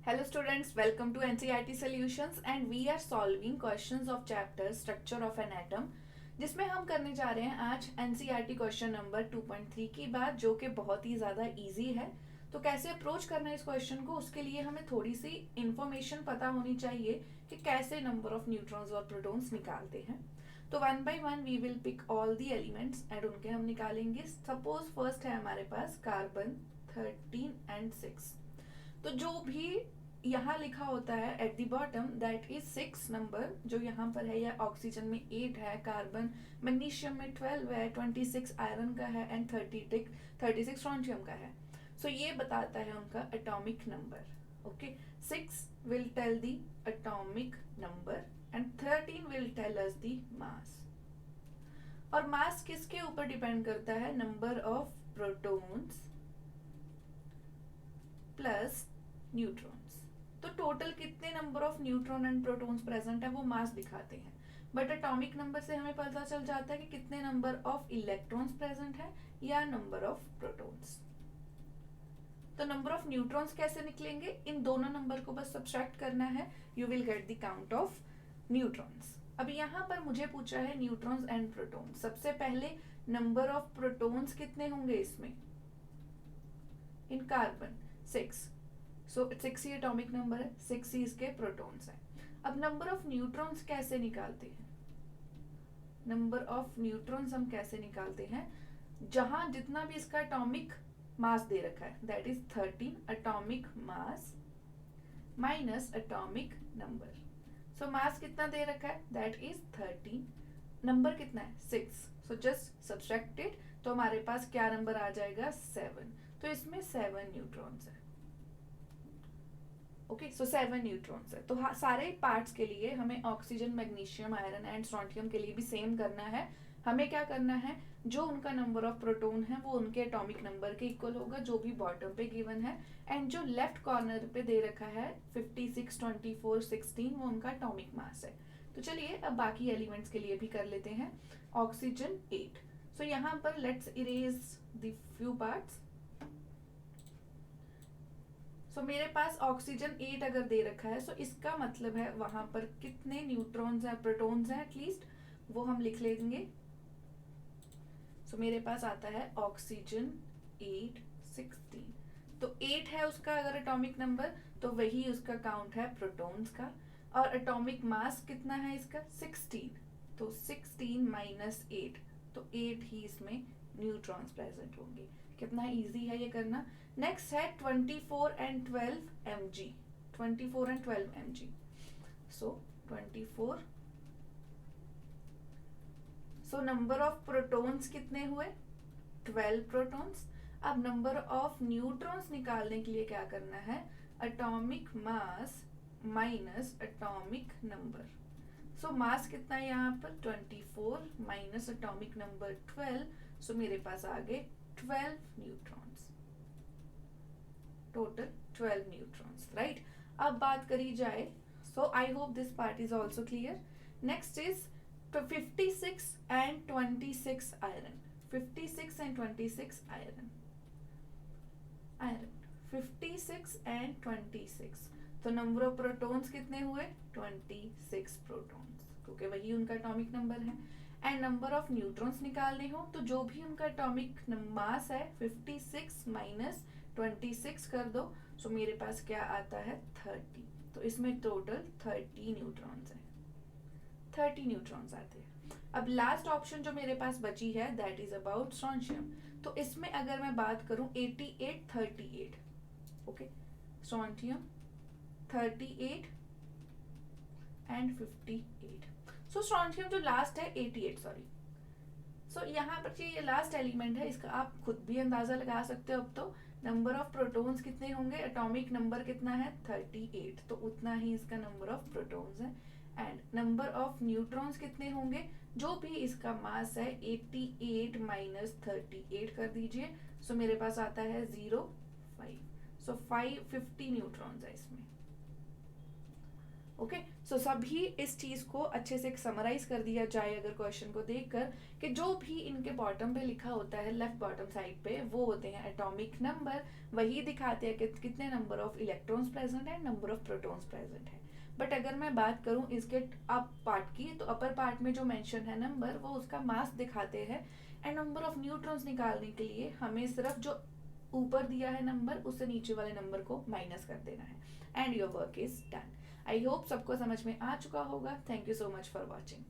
Hello students, welcome to NCERT Solutions and we are solving questions of chapter Structure of an Atom, जिसमें हम करने जा रहे हैं आज NCERT क्वेश्चन नंबर 2.3 की बात, जो कि बहुत ही ज़्यादा इजी है। तो कैसे अप्रोच करना है इस क्वेश्चन को, उसके लिए हमें थोड़ी सी इंफॉर्मेशन पता होनी चाहिए कि कैसे नंबर ऑफ न्यूट्रॉन्स और प्रोटॉन्स निकालते हैं। तो one by one we will pick all the elements and उनके हम निकालेंगे। सपोज फर्स्ट है हमारे पास कार्बन 13 एंड 6। तो जो भी यहाँ लिखा होता है at the bottom that is 6 number जो यहाँ पर है, या ऑक्सीजन में 8 है, कार्बन मैग्नीशियम में 12 है, 26 आयरन का है एंड 36 स्ट्रोंशियम का है। सो ये बताता है उनका atomic number. Okay, 6 will tell the atomic number and 13 will tell us the mass. और मास किसके ऊपर डिपेंड करता है? Number of protons plus neutrons. तो टोटल कितने number of neutron and protons present है वो मास दिखाते हैं, बट एटॉमिक नंबर से हमें पता चल जाता है कि कितने नंबर ऑफ इलेक्ट्रॉन्स प्रेजेंट है या नंबर ऑफ प्रोटॉन्स। तो नंबर ऑफ न्यूट्रॉन्स कैसे निकलेंगे? इन दोनों नंबर को बस सब्ट्रैक्ट करना है, you will get the count of neutrons. अब यहाँ पर मुझे पूछा है न्यूट्रॉन्स एंड प्रोटॉन्स। सबसे पहले नंबर ऑफ प्रोटॉन्स कितने होंगे इसमें? इन कार्बन 6, सो 6 ही एटॉमिक नंबर है, 6 ही इसके प्रोटॉन्स हैं। अब नंबर ऑफ न्यूट्रॉन्स कैसे निकालते हैं? नंबर ऑफ न्यूट्रॉन्स हम कैसे निकालते हैं? जहां जितना भी इसका एटॉमिक मास दे रखा है that is 13 atomic mass minus atomic number. So mass कितना दे रखा है? दैट इज 13, नंबर कितना है? 6, सो जस्ट सब्ट्रैक्टेड, तो हमारे पास क्या नंबर आ जाएगा? 7। तो इसमें 7 न्यूट्रॉन्स है। ओके, सो 7 न्यूट्रॉन्स है। तो हाँ, सारे पार्ट्स के लिए हमें oxygen, magnesium, iron and strontium के लिए भी सेम करना है। हमें क्या करना है? जो उनका नंबर ऑफ प्रोटॉन है वो उनके एटॉमिक नंबर के इक्वल होगा जो भी बॉटम पे गिवन है, एंड जो लेफ्ट कॉर्नर पे दे रखा है 56, 24, 16 वो उनका एटॉमिक मास है। तो चलिए अब बाकी एलिमेंट्स के लिए भी कर लेते हैं। ऑक्सीजन 8। सो यहाँ पर let's erase the few parts. So मेरे पास ऑक्सीजन 8 अगर दे रखा है, सो इसका मतलब है वहां पर कितने न्यूट्रॉन्स हैं, प्रोटॉन्स हैं एटलीस्ट, वो हम लिख लेंगे। सो मेरे पास आता है ऑक्सीजन 8, 16। तो 8 है उसका अगर एटॉमिक नंबर, तो वही उसका काउंट है प्रोटॉन्स का। और एटॉमिक मास कितना है इसका? 16। तो 16 माइनस 8, तो 8 ही इसमें न्यूट्रॉन्स प्रेजेंट होंगे। कितना इजी है ये करना। नेक्स्ट है 24 and 12 mg। 24 and 12 mg। So 24, so number of protons कितने हुए? 12 प्रोटॉन्स। अब नंबर ऑफ न्यूट्रॉन्स निकालने के लिए क्या करना है? Atomic mass minus atomic number. So mass कितना है यहाँ पर? 24 माइनस एटॉमिक नंबर 12, सो मेरे पास आ गए 12 न्यूट्रॉन्स। Total 12 neutrons, right. अब बात करी जाए, so I hope this part is also clear. Next is 56 and 26 iron. 56 and 26 iron. 56 and 26, तो नंबर ऑफ प्रोटॉन्स कितने हुए? 26 प्रोटॉन्स, क्योंकि वही उनका एटॉमिक नंबर है। एंड नंबर ऑफ न्यूट्रॉन्स निकालने हो तो जो भी उनका एटॉमिक मास है 56 माइनस 26 कर दो, सो मेरे पास क्या आता है? 30। तो इसमें टोटल 30 न्यूट्रॉन्स है, 30 न्यूट्रॉन्स आते हैं। अब लास्ट ऑप्शन जो मेरे पास बची है दैट इज अबाउट स्ट्रोंशियम। तो इसमें अगर मैं बात करूं 88, 38, okay, strontium 38 and 58। So strontium जो लास्ट है 88, सॉरी। सो यहाँ पर ये लास्ट एलिमेंट है, इसका आप खुद भी अंदाजा लगा सकते हो। अब तो नंबर ऑफ प्रोटॉन्स कितने होंगे? एटॉमिक नंबर कितना है? 38, तो उतना ही इसका नंबर ऑफ प्रोटॉन्स है। एंड नंबर ऑफ न्यूट्रॉन्स कितने होंगे? जो भी इसका मास है 88 माइनस 38 कर दीजिए, सो मेरे पास आता है 0, 5। सो 50 न्यूट्रॉन्स है इसमें। ओके सो सभी इस चीज़ को अच्छे से समराइज कर दिया जाए अगर क्वेश्चन को देखकर, कि जो भी इनके बॉटम पे लिखा होता है लेफ्ट बॉटम साइड पे, वो होते हैं एटॉमिक नंबर, वही दिखाते हैं कि कितने नंबर ऑफ इलेक्ट्रॉन्स प्रेजेंट है, नंबर ऑफ प्रोटॉन्स प्रेजेंट है। बट अगर मैं बात करूं इसके अप पार्ट की, तो अपर पार्ट में जो मेंशन है नंबर, वो उसका मास दिखाते हैं। एंड नंबर ऑफ न्यूट्रॉन्स निकालने के लिए हमें सिर्फ जो ऊपर दिया है नंबर, उससे नीचे वाले नंबर को माइनस कर देना है, and your work is done. I hope सबको समझ में आ चुका होगा। Thank you so much for watching.